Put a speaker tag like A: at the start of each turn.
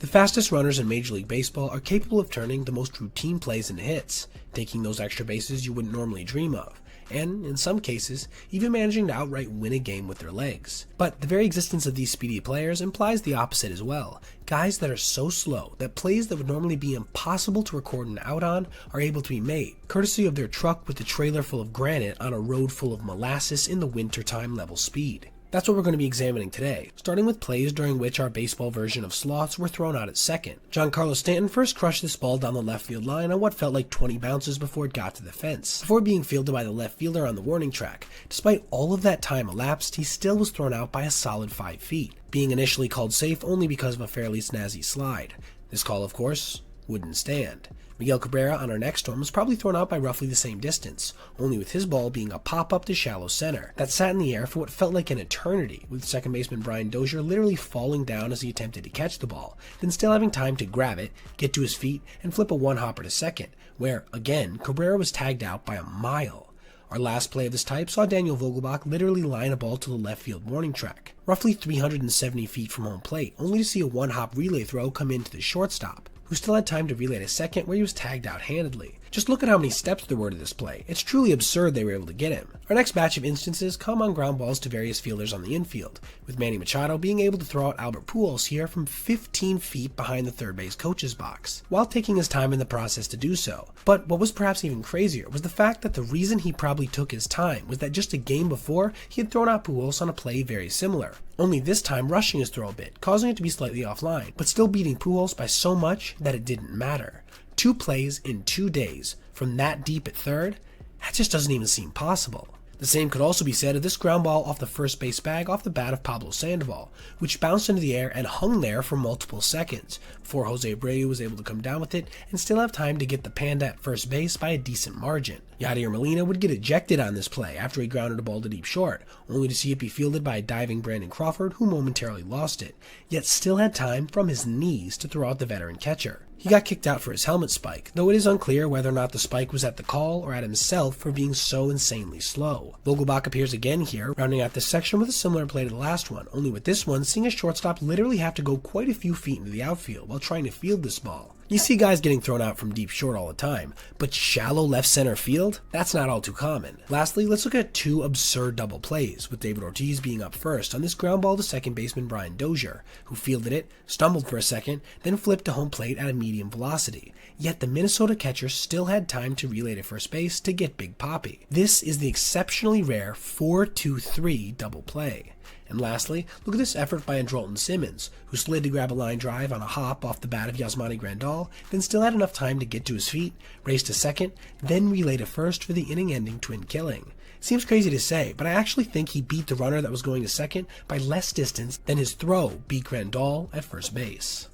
A: The fastest runners in Major League Baseball are capable of turning the most routine plays into hits, taking those extra bases you wouldn't normally dream of, and, in some cases, even managing to outright win a game with their legs. But the very existence of these speedy players implies the opposite as well. Guys that are so slow that plays that would normally be impossible to record an out on are able to be made, courtesy of their truck with a trailer full of granite on a road full of molasses in the wintertime level speed. That's what we're going to be examining today, starting with plays during which our baseball version of sloths were thrown out at second. Giancarlo Stanton first crushed this ball down the left field line on what felt like 20 bounces before it got to the fence, before being fielded by the left fielder on the warning track. Despite all of that time elapsed, he still was thrown out by a solid 5 feet, being initially called safe only because of a fairly snazzy slide. This call, of course, wouldn't stand. Miguel Cabrera on our next storm was probably thrown out by roughly the same distance, only with his ball being a pop-up to shallow center that sat in the air for what felt like an eternity, with second baseman Brian Dozier literally falling down as he attempted to catch the ball, then still having time to grab it, get to his feet, and flip a one-hopper to second, where, again, Cabrera was tagged out by a mile. Our last play of this type saw Daniel Vogelbach literally line a ball to the left field warning track, roughly 370 feet from home plate, only to see a one-hop relay throw come into the shortstop, who still had time to relay to second where he was tagged out handedly. Just look at how many steps there were to this play. It's truly absurd they were able to get him. Our next batch of instances come on ground balls to various fielders on the infield, with Manny Machado being able to throw out Albert Pujols here from 15 feet behind the third base coach's box, while taking his time in the process to do so. But what was perhaps even crazier was the fact that the reason he probably took his time was that just a game before, he had thrown out Pujols on a play very similar, only this time rushing his throw a bit, causing it to be slightly offline, but still beating Pujols by so much that it didn't matter. 2 plays in 2 days from that deep at third? That just doesn't even seem possible. The same could also be said of this ground ball off the first base bag off the bat of Pablo Sandoval, which bounced into the air and hung there for multiple seconds, before Jose Abreu was able to come down with it and still have time to get the panda at first base by a decent margin. Yadier Molina would get ejected on this play after he grounded a ball to deep short, only to see it be fielded by a diving Brandon Crawford who momentarily lost it, yet still had time from his knees to throw out the veteran catcher. He got kicked out for his helmet spike, though it is unclear whether or not the spike was at the call or at himself for being so insanely slow. Vogelbach appears again here, rounding out this section with a similar play to the last one, only with this one seeing a shortstop literally have to go quite a few feet into the outfield while trying to field this ball. You see guys getting thrown out from deep short all the time, but shallow left center field? That's not all too common. Lastly, let's look at 2 absurd double plays, with David Ortiz being up first on this ground ball to second baseman Brian Dozier, who fielded it, stumbled for a second, then flipped to home plate at a medium velocity. Yet the Minnesota catcher still had time to relay to first base to get Big Papi. This is the exceptionally rare 4-2-3 double play. And lastly, look at this effort by Andrelton Simmons, who slid to grab a line drive on a hop off the bat of Yasmani Grandal, then still had enough time to get to his feet, race to second, then relay to first for the inning-ending twin killing. Seems crazy to say, but I actually think he beat the runner that was going to second by less distance than his throw beat Grandal at first base.